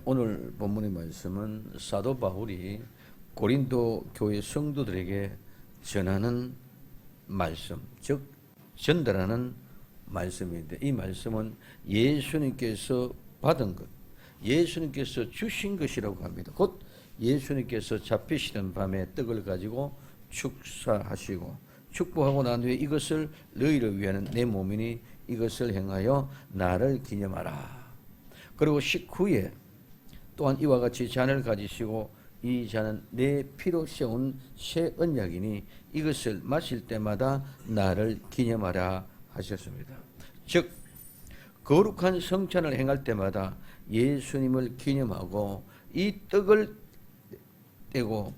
오늘 본문의 말씀은 사도 바울이 고린도 교회 성도들에게 전하는 말씀, 즉 전달하는 말씀인데, 이 말씀은 예수님께서 받은 것, 예수님께서 주신 것이라고 합니다. 곧 예수님께서 잡히시던 밤에 떡을 가지고 축사하시고 축복하고 난 후에 이것을 너희를 위하는 내 몸이니 이것을 행하여 나를 기념하라. 그리고 식후에 또한 이와 같이 잔을 가지시고 이 잔은 내 피로 세운 새 언약이니 이것을 마실 때마다 나를 기념하라 하셨습니다. 즉 거룩한 성찬을 행할 때마다 예수님을 기념하고 이 떡을 떼고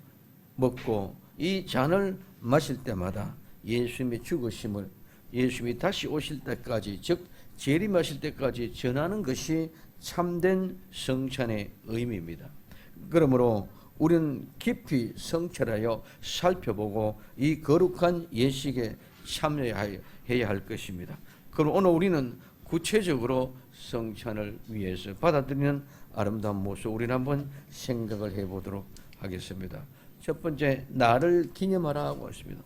먹고 이 잔을 마실 때마다 예수님의 죽으심을, 예수님이 다시 오실 때까지, 즉 재림하실 때까지 전하는 것이 참된 성찬의 의미입니다. 그러므로 우리는 깊이 성찰하여 살펴보고 이 거룩한 예식에 참여해야 할 것입니다. 그럼 오늘 우리는 구체적으로 성찬을 위해서 받아들이는 아름다운 모습, 우리는 한번 생각을 해보도록 하겠습니다. 첫 번째, 나를 기념하라고 했습니다.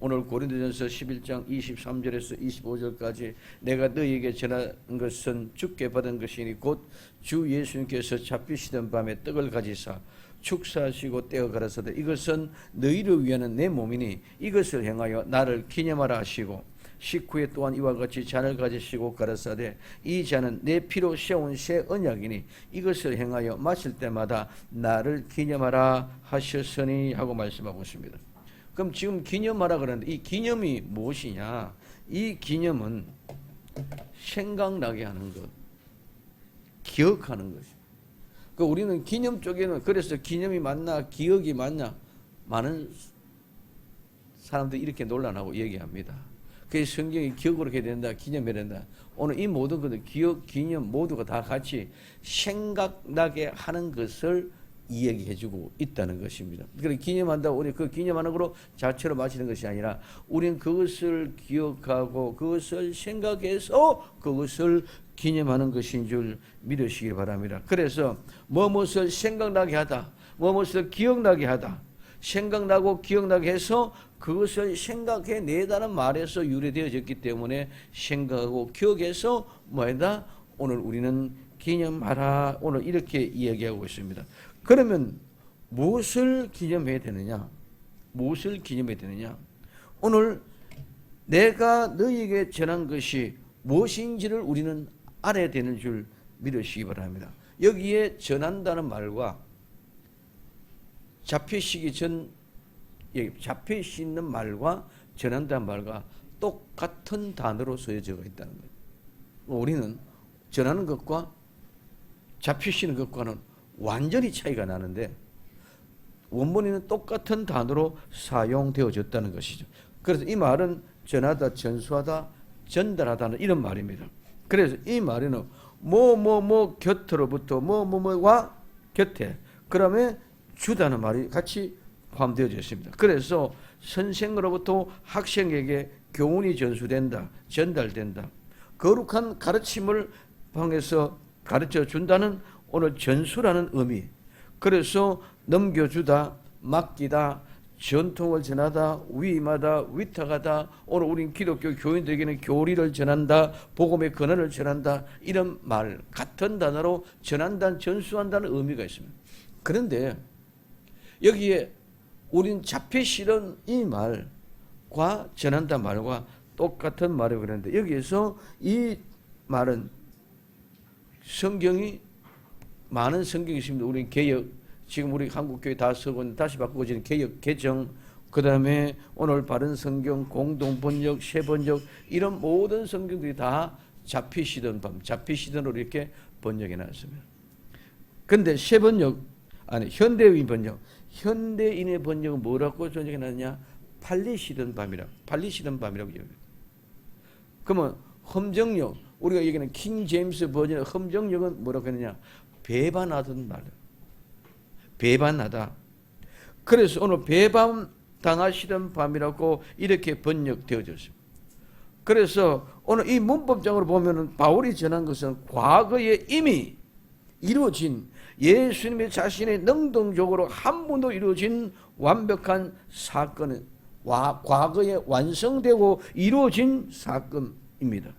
오늘 고린도전서 11장 23절에서 25절까지 내가 너희에게 전한 것은 주께 받은 것이니 곧 주 예수님께서 잡히시던 밤에 떡을 가지사 축사하시고 떼어 가라사대 이것은 너희를 위하는 내 몸이니 이것을 행하여 나를 기념하라 하시고 식후에 또한 이와 같이 잔을 가지시고 가라사대 이 잔은 내 피로 세운 새 언약이니 이것을 행하여 마실 때마다 나를 기념하라 하셨으니 하고 말씀하고 있습니다. 그럼 지금 기념하라 그러는데 이 기념이 무엇이냐? 이 기념은 생각나게 하는 것, 기억하는 것입니다. 그 우리는 기념 쪽에는 그래서 기념이 맞나 기억이 맞냐 많은 사람들이 이렇게 논란하고 얘기합니다. 그래서 성경이 기억으로 해야 된다, 기념해야 된다. 오늘 이 모든 것들 기억, 기념 모두가 다 같이 생각나게 하는 것을 이야기해주고 있다는 것입니다. 그래서 기념한다고 우리 그 기념하는 거로 자체로 마시는 것이 아니라 우리는 그것을 기억하고 그것을 생각해서 그것을 기념하는 것인 줄 믿으시기 바랍니다. 그래서 무엇을 생각나게 하다, 무엇을 기억나게 하다, 생각나고 기억나게 해서 그것을 생각해내다는 말에서 유래되어졌기 때문에 생각하고 기억해서 뭐다? 오늘 우리는 기념하라 오늘 이렇게 이야기하고 있습니다. 그러면 무엇을 기념해야 되느냐? 무엇을 기념해야 되느냐? 오늘 내가 너희에게 전한 것이 무엇인지를 우리는 알아야 되는 줄 믿으시기 바랍니다. 여기에 전한다는 말과 잡히시기 전, 잡히시는 말과 전한다는 말과 똑같은 단어로 쓰여져 있다는 거예요. 우리는 전하는 것과 잡히시는 것과는 완전히 차이가 나는데 원문에는 똑같은 단어로 사용되어졌다는 것이죠. 그래서 이 말은 전하다, 전수하다, 전달하다는 이런 말입니다. 그래서 이 말에는 뭐 곁으로부터 뭐와 곁에 그러면 주다는 말이 같이 포함되어져 있습니다. 그래서 선생으로부터 학생에게 교훈이 전수된다, 전달된다. 거룩한 가르침을 방에서 가르쳐 준다는 오늘 전수라는 의미. 그래서 넘겨주다, 맡기다, 전통을 전하다, 위임하다, 위탁하다. 오늘 우린 기독교 교인들에게는 교리를 전한다, 복음의 근원을 전한다. 이런 말 같은 단어로 전한다, 전수한다는 의미가 있습니다. 그런데 여기에 우린 잡히시는 이 말과 전한다 말과 똑같은 말을 그랬는데 여기에서 이 말은 성경이 많은 성경이 있습니다. 우리 개역, 지금 우리 한국교회 다 쓰고 다시 바꾸어지는 개역, 개정, 그 다음에 오늘 바른 성경, 공동번역, 새번역 이런 모든 성경들이 다 잡히시던 밤, 잡히시던으로 이렇게 번역해 놨습니다. 근데 새번역, 아니 현대인 번역, 현대인의 번역은 뭐라고 번역해 놨냐? 팔리시던 밤이라고 얘기합니다. 그러면 험정역, 우리가 얘기하는 킹 제임스 버전 험정역은 뭐라고 했느냐? 배반하던 말. 배반하다. 그래서 오늘 배반 당하시던 밤이라고 이렇게 번역되어졌습니다. 그래서 오늘 이 문법적으로 보면은 바울이 전한 것은 과거에 이미 이루어진, 예수님의 자신의 능동적으로 한 번도 이루어진 완벽한 사건은 과거에 완성되고 이루어진 사건입니다.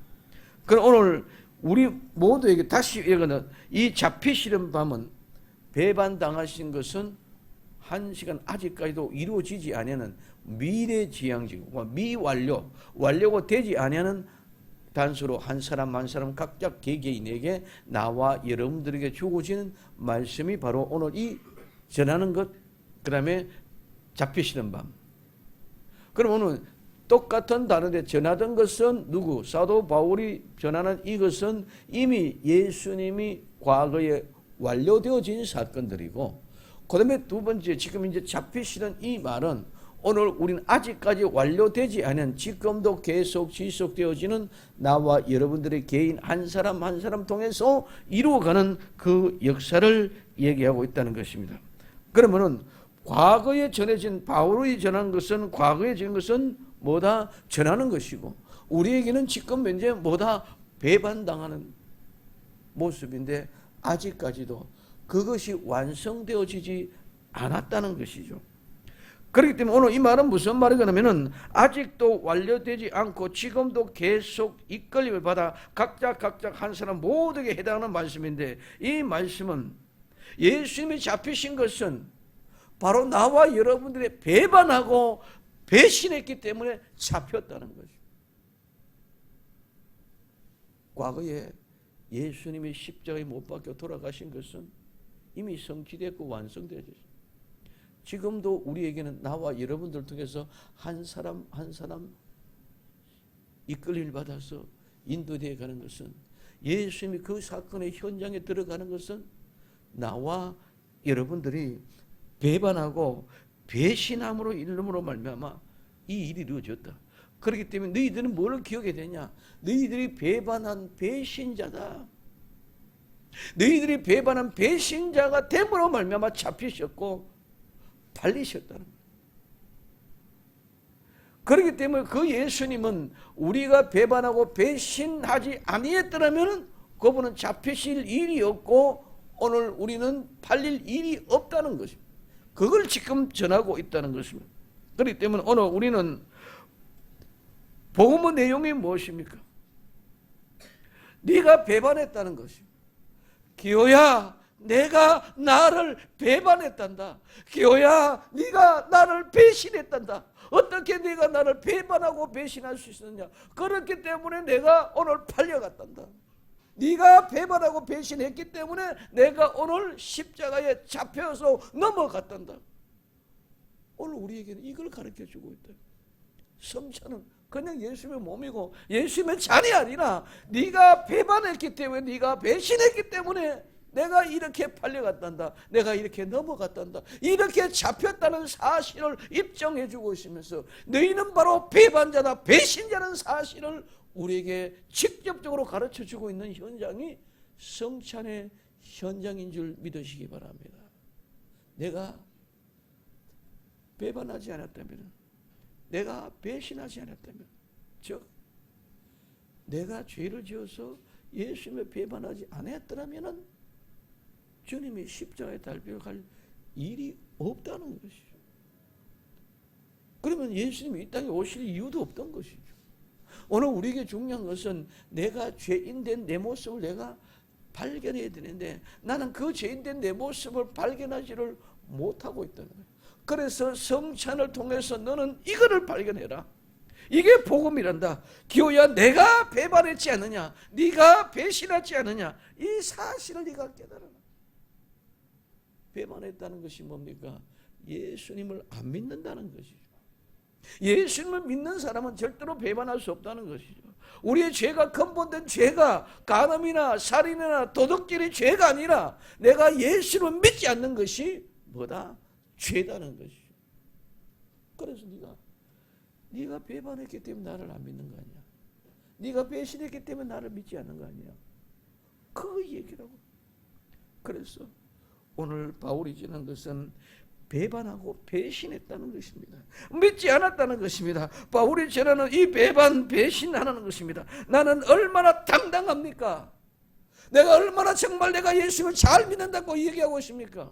그럼 오늘 우리 모두에게 다시 얘기하는 이 잡히시는 밤은 배반당하신 것은 한 시간 아직까지도 이루어지지 아니하는 미래지향적이고 완료가 되지 아니하는 단서로 한 사람 한 사람 각자 개개인에게 나와 여러분들에게 주어지는 말씀이 바로 오늘 이 전하는 것, 그 다음에 잡히시는 밤. 그럼 오늘 똑같은 단어인데 전하던 것은 누구? 사도 바울이 전하는 이것은 이미 예수님이 과거에 완료되어진 사건들이고, 그 다음에 두 번째 지금 이제 잡히시는 이 말은 오늘 우리는 아직까지 완료되지 않은, 지금도 계속 지속되어지는 나와 여러분들의 개인 한 사람 한 사람 통해서 이루어가는 그 역사를 얘기하고 있다는 것입니다. 그러면은 과거에 전해진, 바울이 전한 것은, 과거에 전한 것은 뭐다? 전하는 것이고, 우리에게는 지금 현재 뭐다? 배반당하는 모습인데 아직까지도 그것이 완성되어지지 않았다는 것이죠. 그렇기 때문에 오늘 이 말은 무슨 말이냐면은 아직도 완료되지 않고 지금도 계속 이끌림을 받아 각자 한 사람 모두에게 해당하는 말씀인데, 이 말씀은 예수님이 잡히신 것은 바로 나와 여러분들의 배반하고 배신했기 때문에 잡혔다는 거죠. 과거에 예수님이 십자가에 못 박혀 돌아가신 것은 이미 성취됐고 완성되었습니다. 지금도 우리에게는 나와 여러분들 통해서 한 사람 한 사람 이끌림을 받아서 인도되어 가는 것은, 예수님이 그 사건의 현장에 들어가는 것은 나와 여러분들이 배반하고 배신함으로 이름으로 말미암아 이 일이 이루어졌다. 그렇기 때문에 너희들은 뭘 기억해야 되냐? 너희들이 배반한 배신자다. 너희들이 배반한 배신자가 됨으로 말미암아 잡히셨고 팔리셨다는 거예요. 그렇기 때문에 그 예수님은 우리가 배반하고 배신하지 아니했더라면 그분은 잡히실 일이 없고 오늘 우리는 팔릴 일이 없다는 것입니다. 그걸 지금 전하고 있다는 것입니다. 그렇기 때문에 오늘 우리는 복음의 내용이 무엇입니까? 네가 배반했다는 것입니다. 기호야, 내가 나를 배반했단다. 기호야, 네가 나를 배신했단다. 어떻게 네가 나를 배반하고 배신할 수 있었느냐? 그렇기 때문에 내가 오늘 팔려갔단다. 네가 배반하고 배신했기 때문에 내가 오늘 십자가에 잡혀서 넘어갔단다. 오늘 우리에게는 이걸 가르쳐주고 있다. 성찬은 그냥 예수님의 몸이고 예수님의 잔이 아니라 네가 배반했기 때문에, 네가 배신했기 때문에 내가 이렇게 팔려갔단다. 내가 이렇게 넘어갔단다. 이렇게 잡혔다는 사실을 입증해 주고 있으면서 너희는 바로 배반자다, 배신자라는 사실을 우리에게 직접적으로 가르쳐 주고 있는 현장이 성찬의 현장인 줄 믿으시기 바랍니다. 내가 배반하지 않았다면, 내가 배신하지 않았다면, 즉 내가 죄를 지어서 예수님을 배반하지 않았더라면 주님이 십자가에 달려갈 일이 없다는 것이죠. 그러면 예수님이 이 땅에 오실 이유도 없던 것이죠. 오늘 우리에게 중요한 것은 내가 죄인된 내 모습을 내가 발견해야 되는데 나는 그 죄인된 내 모습을 발견하지를 못하고 있다는 거예요. 그래서 성찬을 통해서 너는 이거를 발견해라. 이게 복음이란다. 기호야, 내가 배반했지 않느냐, 네가 배신하지 않느냐, 이 사실을 네가 깨달아라. 배반했다는 것이 뭡니까? 예수님을 안 믿는다는 것이죠. 예수님을 믿는 사람은 절대로 배반할 수 없다는 것이죠. 우리의 죄가, 근본된 죄가 간음이나 살인이나 도둑질이 죄가 아니라 내가 예수를 믿지 않는 것이 뭐다? 죄다는 것이죠. 그래서 네가 배반했기 때문에 나를 안 믿는 거 아니야. 네가 배신했기 때문에 나를 믿지 않는 거 아니야. 그 얘기라고. 그래서 오늘 바울이 전한 것은 배반하고 배신했다는 것입니다. 믿지 않았다는 것입니다. 바울이 전하는 이 배반, 배신하는 것입니다. 나는 얼마나 당당합니까? 내가 얼마나 정말 내가 예수님을 잘 믿는다고 얘기하고 있습니까?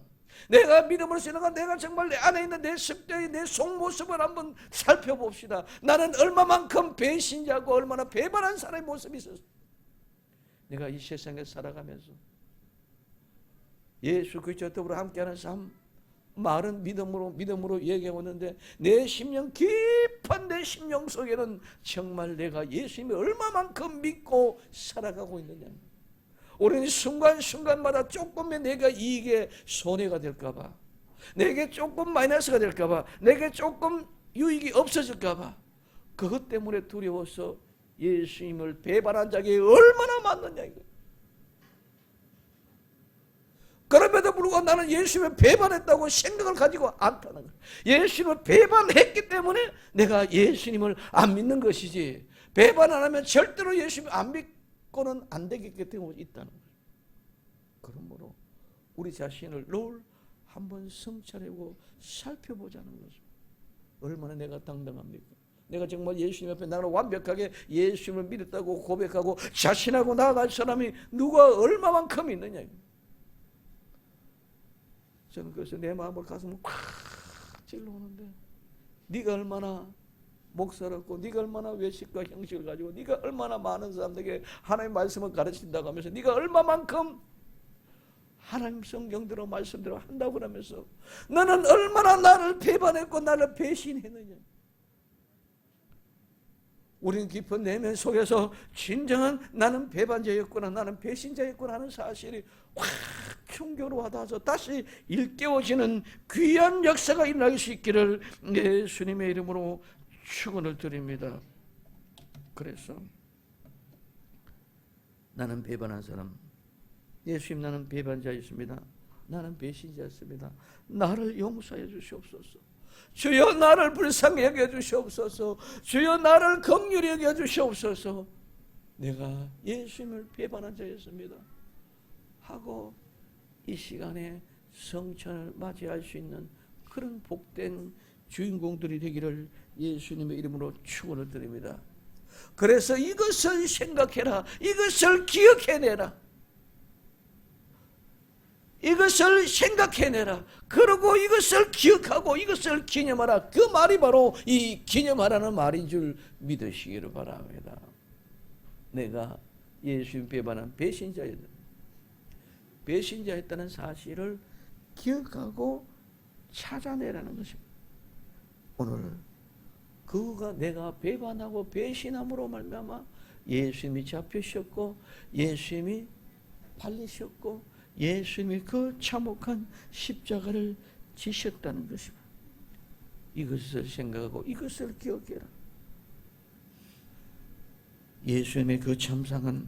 내가 믿음으로 생각한 내가 정말 내 안에 있는 내 습관의 내 속모습을 한번 살펴봅시다. 나는 얼마만큼 배신자고 얼마나 배반한 사람의 모습이 있었어. 내가 이 세상에 살아가면서 예수 그리스도와 더불어 함께하는 삶, 말은 믿음으로 얘기하고 있는데 내 심령 깊은 내 심령 속에는 정말 내가 예수님을 얼마만큼 믿고 살아가고 있느냐. 우리는 순간순간마다 조금의 내가 이익에 손해가 될까봐, 내게 조금 마이너스가 될까봐, 내게 조금 유익이 없어질까봐 그것 때문에 두려워서 예수님을 배반한 자에게 얼마나 많느냐 이거. 그럼에도 불구하고 나는 예수님을 배반했다고 생각을 가지고 않다는 거예요. 예수님을 배반했기 때문에 내가 예수님을 안 믿는 것이지, 배반 안 하면 절대로 예수님을 안 믿고는 안 되겠기 때문에 있다는 거예요. 그러므로 우리 자신을 늘 한번 성찰하고 살펴보자는 거죠. 얼마나 내가 당당합니까? 내가 정말 예수님 앞에 나는 완벽하게 예수님을 믿었다고 고백하고 자신하고 나아갈 사람이 누가 얼마만큼 있느냐. 저는 그래서 내 마음을 가슴을 콱 찔러오는데, 네가 얼마나 목사롭고 네가 얼마나 외식과 형식을 가지고 네가 얼마나 많은 사람들에게 하나님의 말씀을 가르친다고 하면서 네가 얼마만큼 하나님 성경대로 말씀대로 한다고 그러면서 너는 얼마나 나를 배반했고 나를 배신했느냐. 우리는 깊은 내면 속에서 진정한 나는 배반자였구나, 나는 배신자였구나 하는 사실이 확 충격으로 와닿아서 다시 일깨워지는 귀한 역사가 일어날 수 있기를 예수님의 이름으로 축원을 드립니다. 그래서 나는 배반한 사람, 예수님 나는 배반자였습니다. 나는 배신자였습니다. 나를 용서해 주시옵소서. 주여 나를 불쌍히 여겨 주시옵소서. 주여 나를 긍휼히 여겨 주시옵소서. 내가 예수님을 배반한 자였습니다 하고 이 시간에 성찬을 맞이할 수 있는 그런 복된 주인공들이 되기를 예수님의 이름으로 축원을 드립니다. 그래서 이것을 생각해라. 이것을 기억해내라. 이것을 생각해내라. 그리고 이것을 기억하고 이것을 기념하라. 그 말이 바로 이 기념하라는 말인 줄 믿으시기를 바랍니다. 내가 예수님 배반한 배신자였다는 사실을 기억하고 찾아내라는 것입니다. 오늘 그가 내가 배반하고 배신함으로 말미암아 예수님이 잡히셨고 예수님이 팔리셨고 예수님이 그 참혹한 십자가를 지셨다는 것입니다. 이것을 생각하고 이것을 기억해라. 예수님의 그 참상은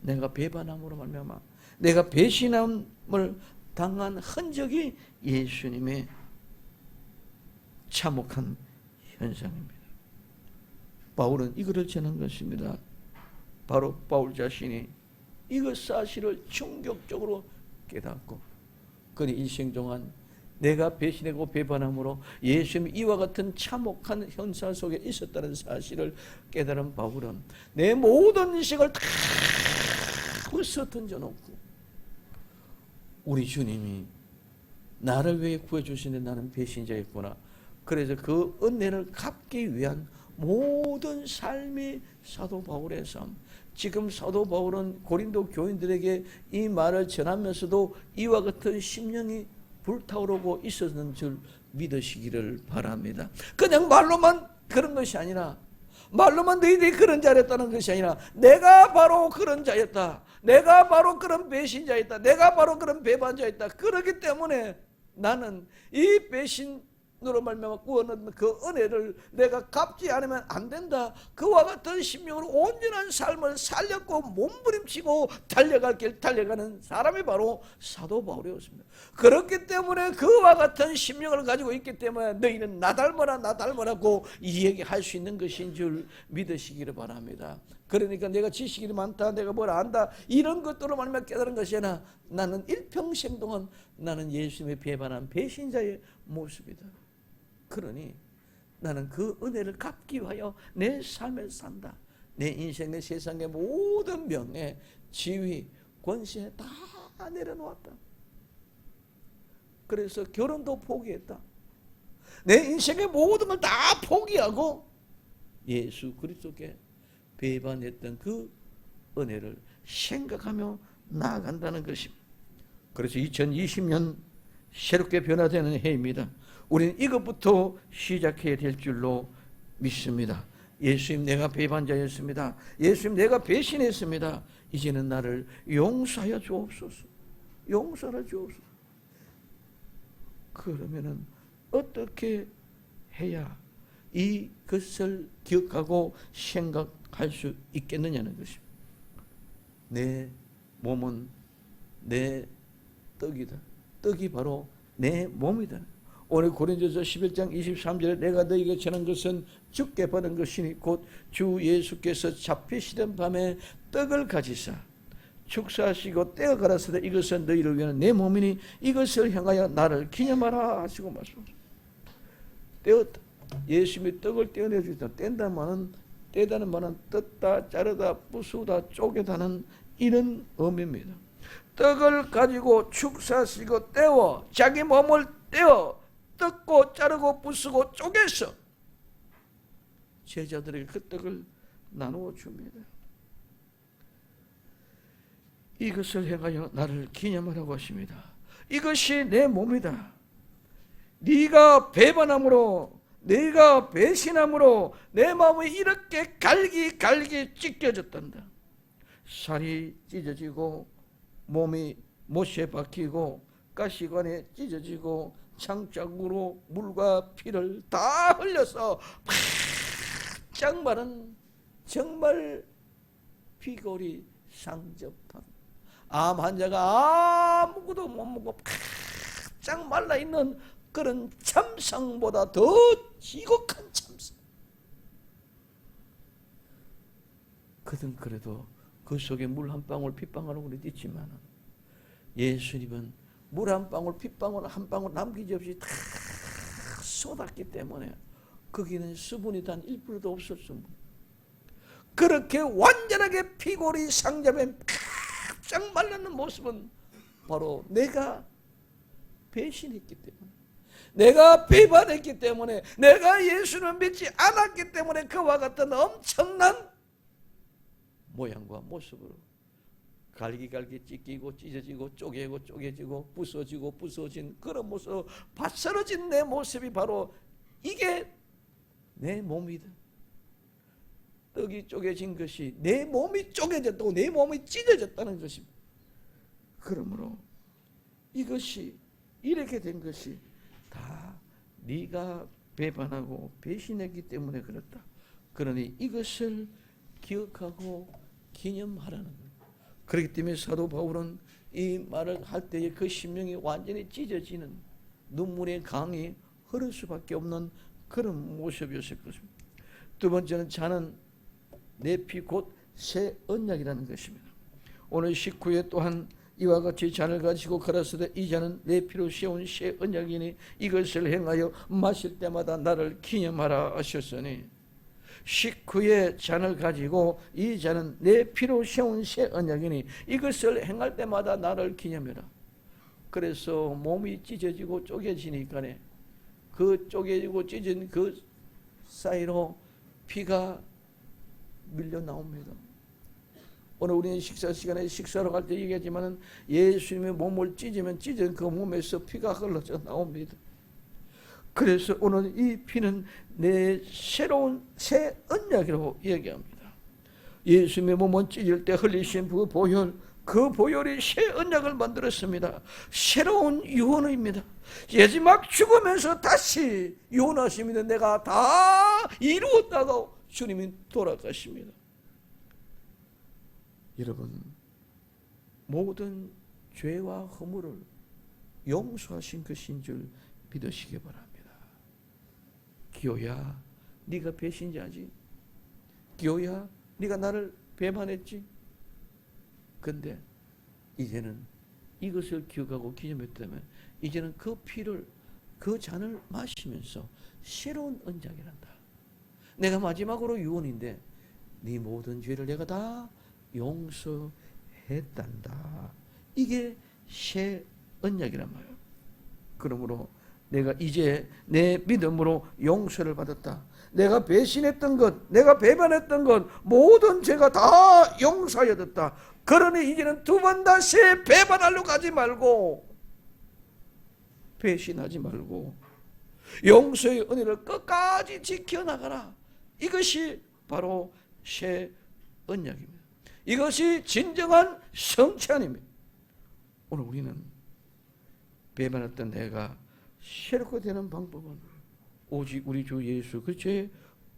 내가 배반함으로 말미암아 내가 배신함을 당한 흔적이 예수님의 참혹한 현상입니다. 바울은 이거를 전한 것입니다. 바로 바울 자신이 이것 사실을 충격적으로 깨닫고 그의 인생 동안 내가 배신하고 배반함으로 예수님이 이와 같은 참혹한 현상 속에 있었다는 사실을 깨달은 바울은 내 모든 인생을 다 흩어 던져놓고 우리 주님이 나를 위해 구해주시는데 나는 배신자였구나. 그래서 그 은혜를 갚기 위한 모든 삶이 사도 바울의 삶. 지금 사도 바울은 고린도 교인들에게 이 말을 전하면서도 이와 같은 심령이 불타오르고 있었는 줄 믿으시기를 바랍니다. 그냥 말로만 그런 것이 아니라, 말로만 너희들이 그런 자였다는 것이 아니라 내가 바로 그런 자였다. 내가 바로 그런 배신자였다. 내가 바로 그런 배반자였다. 그렇기 때문에 나는 이 배신으로 말미암아 구원은 그 은혜를 내가 갚지 않으면 안 된다. 그와 같은 심령으로 온전한 삶을 살렸고 몸부림치고 달려갈 길 달려가는 사람이 바로 사도 바울이었습니다. 그렇기 때문에 그와 같은 심령을 가지고 있기 때문에 너희는 나 닮아라고 얘기할 수 있는 것인 줄 믿으시기를 바랍니다. 그러니까 내가 지식이 많다, 내가 뭘 안다, 이런 것들로 말미암아 깨달은 것이 아니라 나는 일평생 동안 나는 예수님의 배반한 배신자의 모습이다. 그러니 나는 그 은혜를 갚기 위하여 내 삶을 산다. 내 인생, 내 세상의 모든 명예, 지위, 권세 다 내려놓았다. 그래서 결혼도 포기했다. 내 인생의 모든 걸 다 포기하고 예수 그리스도께 배반했던 그 은혜를 생각하며 나아간다는 것입니다. 그래서 2020년 새롭게 변화되는 해입니다. 우리는 이것부터 시작해야 될 줄로 믿습니다. 예수님, 내가 배반자였습니다. 예수님, 내가 배신했습니다. 이제는 나를 용서하여 주옵소서. 용서하여 주옵소서. 그러면은 어떻게 해야 이것을 기억하고 생각할 수 있겠느냐는 것입니다. 내 몸은 내 떡이다. 떡이 바로 내 몸이다. 오늘 고린도서 11장 23절에 내가 너희에게 전한 것은 주께 받은 것이니 곧 주 예수께서 잡히시던 밤에 떡을 가지사 축사하시고 떼어 가라사대 이것은 너희를 위한 내 몸이니 이것을 향하여 나를 기념하라 하시고 말씀하셨습니다. 떼었다. 예수님이 떡을 떼어내 주셨다. 떼다는 말은 뜯다, 자르다, 부수다, 쪼개다는 이런 의미입니다. 떡을 가지고 축사하시고 떼어 자기 몸을 떼어 뜯고 자르고 부수고 쪼개서 제자들에게 그 떡을 나누어 줍니다. 이것을 행하여 나를 기념하라고 하십니다. 이것이 내 몸이다. 네가 배반함으로 네가 배신함으로 내 마음이 이렇게 갈기 찢겨졌단다. 살이 찢어지고 몸이 못에 박히고 가시관에 찢어지고 창자국으로 물과 피를 다 흘려서 바짝 마른 정말 피골이 상접한 암 환자가 아무것도 못 먹고 바짝 말라있는 그런 참상보다 더 지독한 참상. 그래도 그 속에 물 한 방울 핏방울은 그래도 있지만 예수님은 물 한 방울 핏방울 한 방울 남기지 없이 다 쏟았기 때문에 거기는 수분이 단 1%도 없었습니다. 그렇게 완전하게 피골이 상접해 바짝 말랐는 모습은 바로 내가 배신했기 때문에, 내가 배반했기 때문에, 내가 예수를 믿지 않았기 때문에 그와 같은 엄청난 모양과 모습으로 갈기 찢기고 찢어지고 쪼개지고 부서진 그런 모습, 바스러진 내 모습이 바로 이게 내 몸이다. 떡이 쪼개진 것이 내 몸이 쪼개졌다고, 내 몸이 찢어졌다는 것입니다. 그러므로 이것이 이렇게 된 것이 다 네가 배반하고 배신했기 때문에 그렇다. 그러니 이것을 기억하고 기념하라는 거예요. 그렇기 때문에 사도 바울은 이 말을 할 때에 그 심령이 완전히 찢어지는 눈물의 강이 흐를 수밖에 없는 그런 모습이었을 것입니다. 두 번째는 잔은 내 피 곧 새 언약이라는 것입니다. 오늘 19회 또한 이와 같이 잔을 가지고 가라사대 이 잔은 내 피로 세운 새 언약이니 이것을 행하여 마실 때마다 나를 기념하라 하셨으니, 식후에 잔을 가지고 이 잔은 내 피로 세운 새 언약이니 이것을 행할 때마다 나를 기념해라. 그래서 몸이 찢어지고 쪼개지니까 그 쪼개지고 찢어진 그 사이로 피가 밀려 나옵니다. 오늘 우리는 식사 시간에 식사로 갈 때 얘기하지만 예수님의 몸을 찢으면 찢은 그 몸에서 피가 흘러져 나옵니다. 그래서 오늘 이 피는 내 새로운 새 언약이라고 얘기합니다. 예수님의 몸은 찢을 때 흘리신 그 보혈, 그 보혈이 새 언약을 만들었습니다. 새로운 유언입니다. 마지막 죽으면서 다시 유언하십니다. 내가 다 이루었다고 주님이 돌아가십니다. 여러분, 모든 죄와 허물을 용서하신 것인 줄 믿으시기 바랍니다. 기호야, 네가 배신자지. 기호야, 네가 나를 배반했지. 근데 이제는 이것을 기억하고 기념했다면 이제는 그 피를, 그 잔을 마시면서 새로운 언약이란다. 내가 마지막으로 유언인데 네 모든 죄를 내가 다 용서해 했단다. 이게 새 언약이란 말이에요. 그러므로 내가 이제 내 믿음으로 용서를 받았다. 내가 배신했던 것, 내가 배반했던 것, 모든 죄가 다 용서하였다. 그러니 이제는 두 번 다시 배반하려고 하지 말고, 배신하지 말고 용서의 은혜를 끝까지 지켜나가라. 이것이 바로 새 언약입니다. 이것이 진정한 성찬입니다. 오늘 우리는 배반했던 내가 새롭게 되는 방법은 오직 우리 주 예수 그리스도의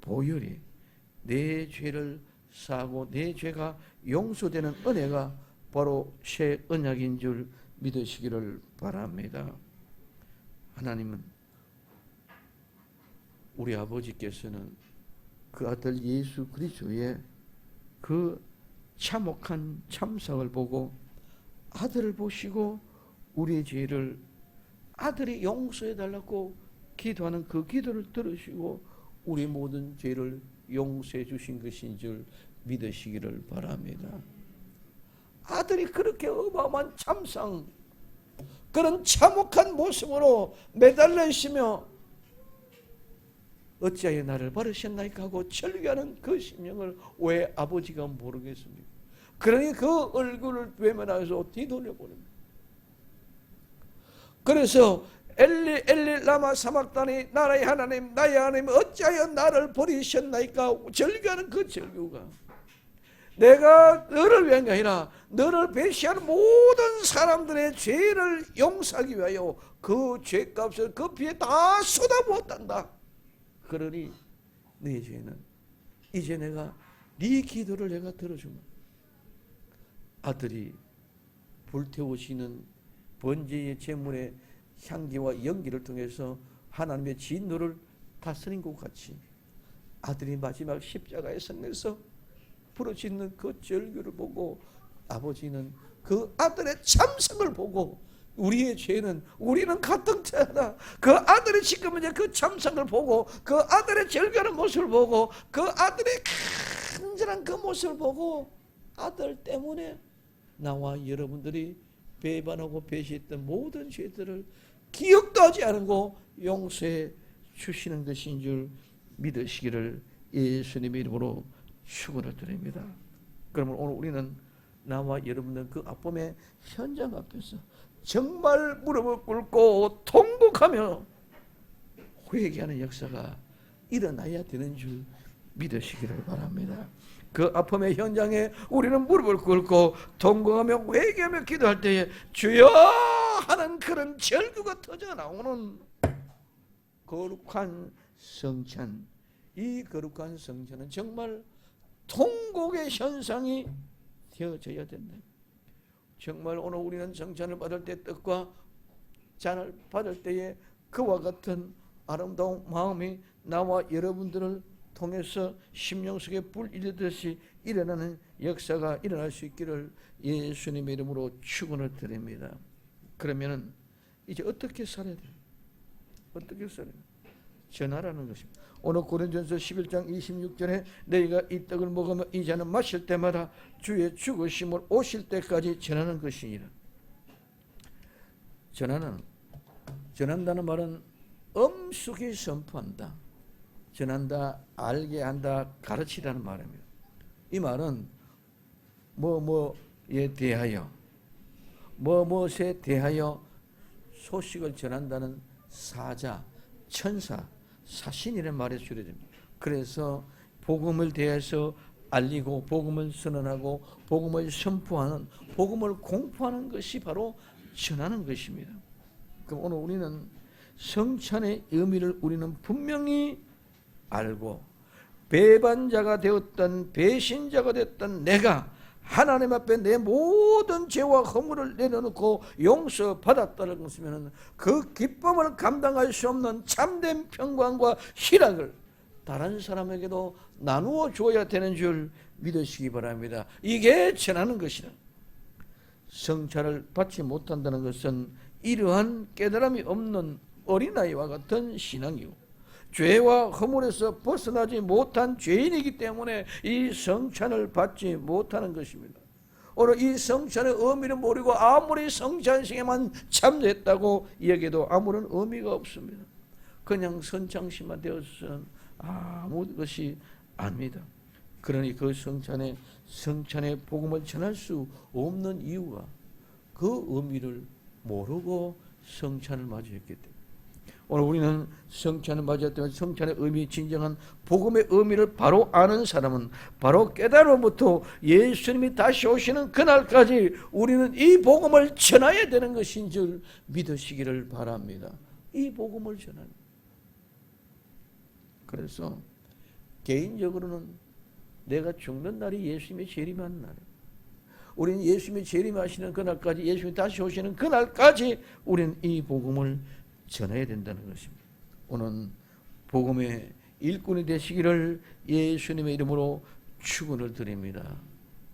보혈이 내 죄를 사하고 내 죄가 용서되는 은혜가 바로 새 언약인 줄 믿으시기를 바랍니다. 하나님은 우리 아버지께서는 그 아들 예수 그리스도의 그 참혹한 참상을 보고 아들을 보시고 우리의 죄를 아들이 용서해달라고 기도하는 그 기도를 들으시고 우리 모든 죄를 용서해 주신 것인 줄 믿으시기를 바랍니다. 아들이 그렇게 어마어마한 참상, 그런 참혹한 모습으로 매달려 있으며 어찌하여 나를 버리셨나이까 하고 절규하는 그 심령을 왜 아버지가 모르겠습니까? 그러니 그 얼굴을 외면하여서 뒤돌려버립니다. 그래서 엘리 엘리 라마 사막다니 나의 하나님 나의 하나님 어찌하여 나를 버리셨나이까 절규하는 그 절규가 내가 너를 위한 게 아니라 너를 배신하는 모든 사람들의 죄를 용서하기 위하여 그 죄값을 그 피에 다 쏟아부었단다. 그러니 네 죄는 이제 내가 네 기도를 내가 들어주면 아들이 불태우시는 번제의 제물의 향기와 연기를 통해서 하나님의 진노를 다스린 것 같이 아들이 마지막 십자가에 서면서 부르짖는 그 절규를 보고 아버지는 그 아들의 참성을 보고 우리의 죄는 우리는 가등자다. 그 아들이 지금 이제 그 참성을 보고 그 아들의 절규하는 모습을 보고 그 아들의 간절한 그 모습을 보고 아들 때문에 나와 여러분들이 배반하고 배신했던 모든 죄들을 기억도 하지 않고 용서해 주시는 것인 줄 믿으시기를 예수님의 이름으로 축원을 드립니다. 그러면 오늘 우리는 나와 여러분들 그 아픔의 현장 앞에서 정말 무릎을 꿇고 통곡하며 회개하는 역사가 일어나야 되는 줄 믿으시기를 바랍니다. 그 아픔의 현장에 우리는 무릎을 꿇고 통곡하며 회개하며 기도할 때에 주여 하는 그런 절규가 터져 나오는 거룩한 성찬, 이 거룩한 성찬은 정말 통곡의 현상이 되어져야 된다. 정말 오늘 우리는 성찬을 받을 때 떡과 잔을 받을 때에 그와 같은 아름다운 마음이 나와 여러분들을 통해서 심령 속에 불 일듯이 일어나는 역사가 일어날 수 있기를 예수님의 이름으로 축원을 드립니다. 그러면은 이제 어떻게 살아야 돼요? 어떻게 살아야 돼요? 전하라는 것입니다. 오늘 고린도전서 11장 26절에 너희가 이 떡을 먹으며 이 잔을 마실 때마다 주의 죽으심을 오실 때까지 전하는 것이니라. 전한다는 말은 엄숙히 선포한다, 전한다, 알게 한다, 가르치라는 말입니다. 이 말은 뭐뭐에 대하여 무엇에 대하여 소식을 전한다는 사자, 천사, 사신이라는 말에 줄여집니다. 그래서 복음을 대해서 알리고 복음을 선언하고 복음을 선포하는, 복음을 공포하는 것이 바로 전하는 것입니다. 그럼 오늘 우리는 성찬의 의미를 우리는 분명히 알고 배반자가 되었던 배신자가 되었던 내가 하나님 앞에 내 모든 죄와 허물을 내려놓고 용서받았다는 것이면 그 기쁨을 감당할 수 없는 참된 평강과 희락을 다른 사람에게도 나누어 줘야 되는 줄 믿으시기 바랍니다. 이게 전하는 것이다. 성찬을 받지 못한다는 것은 이러한 깨달음이 없는 어린아이와 같은 신앙이고 죄와 허물에서 벗어나지 못한 죄인이기 때문에 이 성찬을 받지 못하는 것입니다. 오늘 이 성찬의 의미를 모르고 아무리 성찬식에만 참여했다고 이야기해도 아무런 의미가 없습니다. 그냥 선창시만 되어서는 아무 것이 아닙니다. 그러니 그 성찬의 복음을 전할 수 없는 이유가 그 의미를 모르고 성찬을 맞이했기 때문에. 오늘 우리는 성찬을 맞이했다면 성찬의 의미, 진정한 복음의 의미를 바로 아는 사람은 바로 깨달음부터 예수님이 다시 오시는 그날까지 우리는 이 복음을 전해야 되는 것인 줄 믿으시기를 바랍니다. 이 복음을 전하는. 그래서 개인적으로는 내가 죽는 날이 예수님의 재림하는 날이에요. 우리는 예수님이 재림하시는 그날까지, 예수님이 다시 오시는 그날까지 우리는 이 복음을 전해야 된다는 것입니다. 오늘 복음의 일꾼이 되시기를 예수님의 이름으로 축원을 드립니다.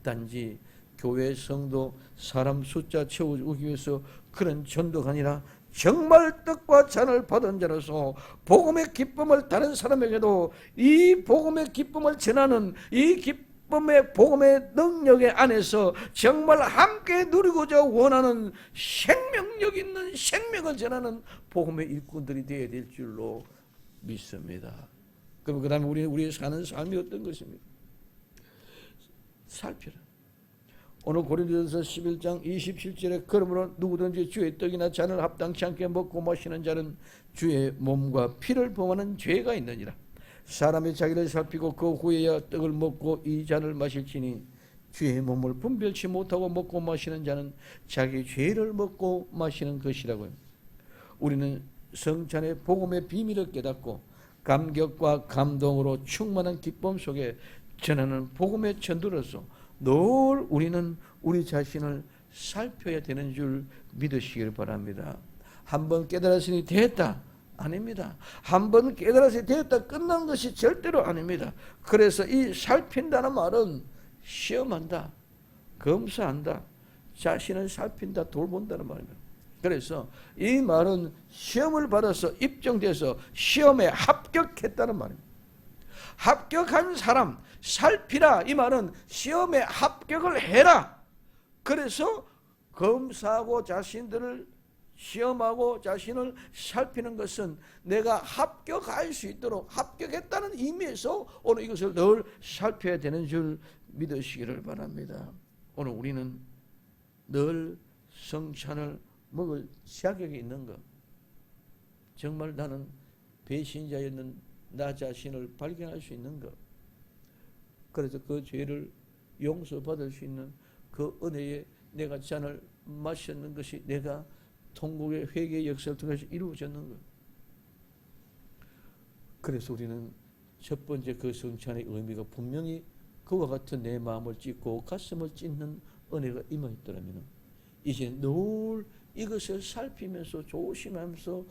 단지 교회 성도 사람 숫자 채우기 위해서 그런 전도가 아니라 정말 뜻과 잔을 받은 자로서 복음의 기쁨을 다른 사람에게도 이 복음의 기쁨을 전하는 이 복음의 능력의 안에서 정말 함께 누리고자 원하는 생명력 있는 생명을 전하는 복음의 일꾼들이 되어야 될 줄로 믿습니다. 그럼 그 다음에 우리 사는 삶이 어떤 것입니까? 살펴라. 오늘 고린도전서 11장 27절에 그러므로 누구든지 주의 떡이나 잔을 합당치 않게 먹고 마시는 자는 주의 몸과 피를 범하는 죄가 있느니라. 사람이 자기를 살피고 그 후에야 떡을 먹고 이 잔을 마실지니 주의 몸을 분별치 못하고 먹고 마시는 자는 자기 죄를 먹고 마시는 것이라고요. 우리는 성찬의 복음의 비밀을 깨닫고 감격과 감동으로 충만한 기쁨 속에 전하는 복음의 전도로서 늘 우리는 우리 자신을 살펴야 되는 줄 믿으시길 바랍니다. 한번 깨달았으니 됐다. 아닙니다. 한번 깨달아서 되었다 끝난 것이 절대로 아닙니다. 그래서 이 살핀다는 말은 시험한다, 검사한다, 자신을 살핀다, 돌본다는 말입니다. 그래서 이 말은 시험을 받아서 입증돼서 시험에 합격했다는 말입니다. 합격한 사람 살피라, 이 말은 시험에 합격을 해라. 그래서 검사하고 자신들을 시험하고 자신을 살피는 것은 내가 합격할 수 있도록 합격했다는 의미에서 오늘 이것을 늘 살펴야 되는 줄 믿으시기를 바랍니다. 오늘 우리는 늘 성찬을 먹을 자격이 있는가? 정말 나는 배신자였는 나 자신을 발견할 수 있는가? 그래서 그 죄를 용서받을 수 있는 그 은혜에 내가 잔을 마셨는 것이 내가 통곡의 회개의 역사를 통해서 이루어졌는가? 그래서 우리는 첫 번째 그 성찬의 의미가 분명히 그와 같은 내 마음을 찢고 가슴을 찢는 은혜가 임하였더라면 이제 늘 이것을 살피면서 조심하면서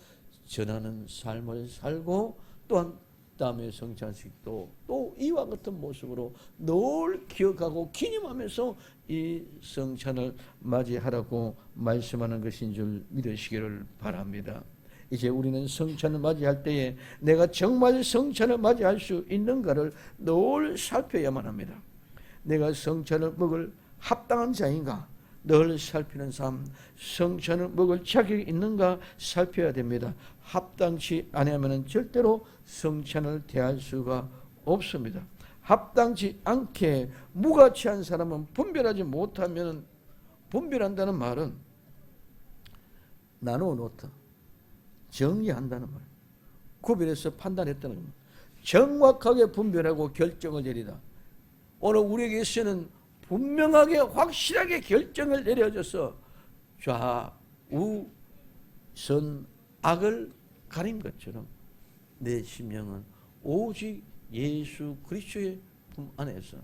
전하는 삶을 살고 또한 다음의 성찬식도 또 이와 같은 모습으로 늘 기억하고 기념하면서 이 성찬을 맞이하라고 말씀하는 것인 줄 믿으시기를 바랍니다. 이제 우리는 성찬을 맞이할 때에 내가 정말 성찬을 맞이할 수 있는가를 늘 살펴야만 합니다. 내가 성찬을 먹을 합당한 자인가? 늘 살피는 삶, 성찬을 먹을 자격이 있는가 살펴야 됩니다. 합당치 아니하면 절대로 성찬을 대할 수가 없습니다. 합당치 않게 무가치한 사람은 분별하지 못하면, 분별한다는 말은 나누어 놓다, 정리한다는 말, 구별해서 판단했다는 겁니다. 정확하게 분별하고 결정을 내리다. 오늘 우리에게 쓰는 분명하게 확실하게 결정을 내려줘서 좌우 선 악을 가린 것처럼 내 심령은 오직 예수 그리스도의 품 안에서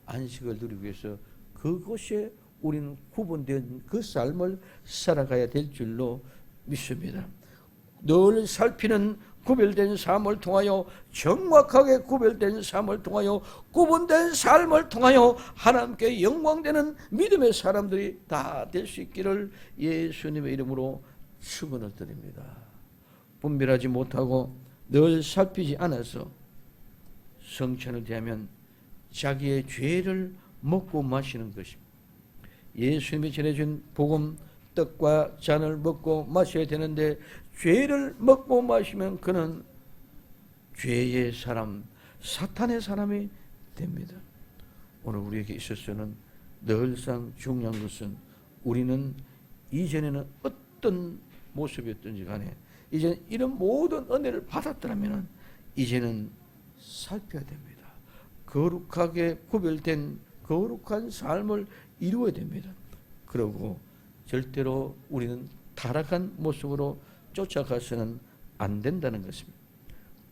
안식을 누리기 위해서 그곳에 우리는 구분된 그 삶을 살아가야 될 줄로 믿습니다. 늘 살피는 구별된 삶을 통하여, 정확하게 구별된 삶을 통하여, 구분된 삶을 통하여 하나님께 영광되는 믿음의 사람들이 다 될 수 있기를 예수님의 이름으로 축원을 드립니다. 분별하지 못하고 늘 살피지 않아서 성찬을 대하면 자기의 죄를 먹고 마시는 것입니다. 예수님이 전해준 복음 떡과 잔을 먹고 마셔야 되는데 죄를 먹고 마시면 그는 죄의 사람, 사탄의 사람이 됩니다. 오늘 우리에게 있어서는 늘상 중요한 것은 우리는 이전에는 어떤 모습이었든지 간에 이제는 이런 모든 은혜를 받았더라면 이제는 살펴야 됩니다. 거룩하게 구별된 거룩한 삶을 이루어야 됩니다. 그리고 절대로 우리는 타락한 모습으로 쫓아가서는 안 된다는 것입니다.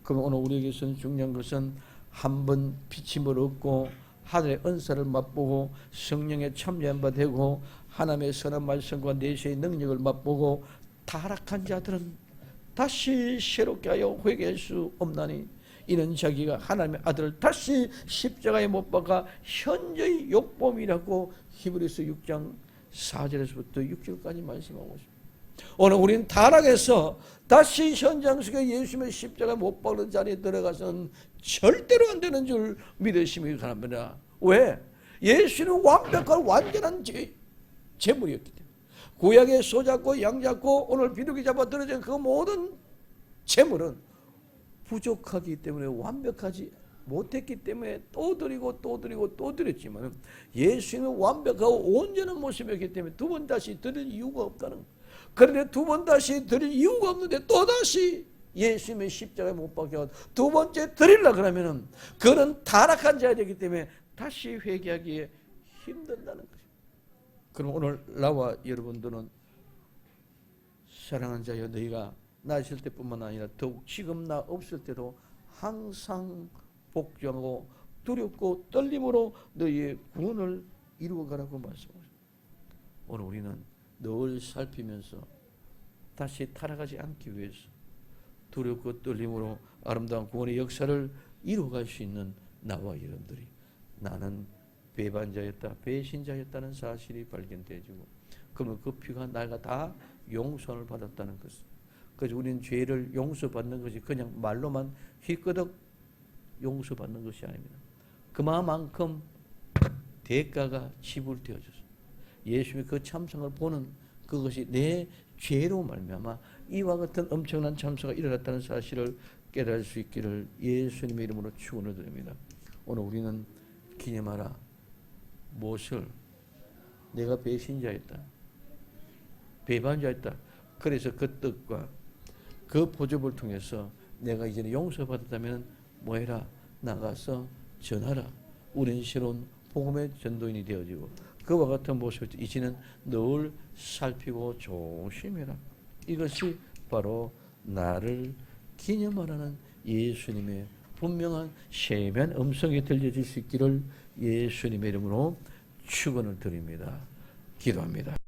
그럼 오늘 우리에게서는 중요한 것은 한번 피침을 얻고 하늘의 은사를 맛보고 성령의 참여한 바 되고 하나님의 선한 말씀과 내세의 능력을 맛보고 타락한 자들은 다시 새롭게 하여 회개할 수 없나니 이는 자기가 하나님의 아들을 다시 십자가에 못 박아 현저히 욕범이라고 히브리서 6장 4절에서부터 6절까지 말씀하고 있습니다. 오늘 우리는 타락해서 다시 현장 속에 예수님의 십자가 못 박는 자리에 들어가서는 절대로 안 되는 줄 믿으시기 바랍니다. 왜? 예수는 완벽한 완전한 제물이었기 때문에 구약의 소 잡고 양 잡고 오늘 비둘기 잡아 떨어진 그 모든 제물은 부족하기 때문에 완벽하지 못했기 때문에 또 드리고 또 드리고 또 드렸지만 예수는 완벽하고 온전한 모습이었기 때문에 두 번 다시 드릴 이유가 없다는 거예요. 그런데 두 번 다시 드릴 이유가 없는데 또 다시 예수님의 십자가에 못 박혀 두 번째 드리려 그러면은 그는 타락한 자가 되기 때문에 다시 회개하기에 힘든다는 것입니다. 그럼 오늘 나와 여러분들은 사랑하는 자여 너희가 나 있을 때뿐만 아니라 더욱 지금 나 없을 때도 항상 복종하고 두렵고 떨림으로 너희의 구원을 이루어가라고 말씀하십니다. 오늘 우리는 늘 살피면서 다시 타락하지 않기 위해서 두렵고 떨림으로 아름다운 구원의 역사를 이루어갈 수 있는 나와 여러분들이 나는 배반자였다, 배신자였다는 사실이 발견되어지고 그러면 그 피가 나가 다 용서를 받았다는 것을 그래서 우리는 죄를 용서받는 것이 그냥 말로만 휘끄덕 용서받는 것이 아닙니다. 그만큼 대가가 지불되어졌어요. 예수님의 그 참상을 보는 그것이 내 죄로 말미암아 이와 같은 엄청난 참사가 일어났다는 사실을 깨달을 수 있기를 예수님의 이름으로 축원을 드립니다. 오늘 우리는 기념하라. 무엇을? 내가 배신자였다, 배반자였다. 그래서 그 뜻과 그 보접을 통해서 내가 이제는 용서받았다면 뭐해라? 나가서 전하라. 우리는 새로운 복음의 전도인이 되어지고 그와 같은 모습을 이제는 늘 살피고 조심해라. 이것이 바로 나를 기념하라는 예수님의 분명한 세미한 음성이 들려질 수 있기를 예수님의 이름으로 축원을 드립니다. 기도합니다.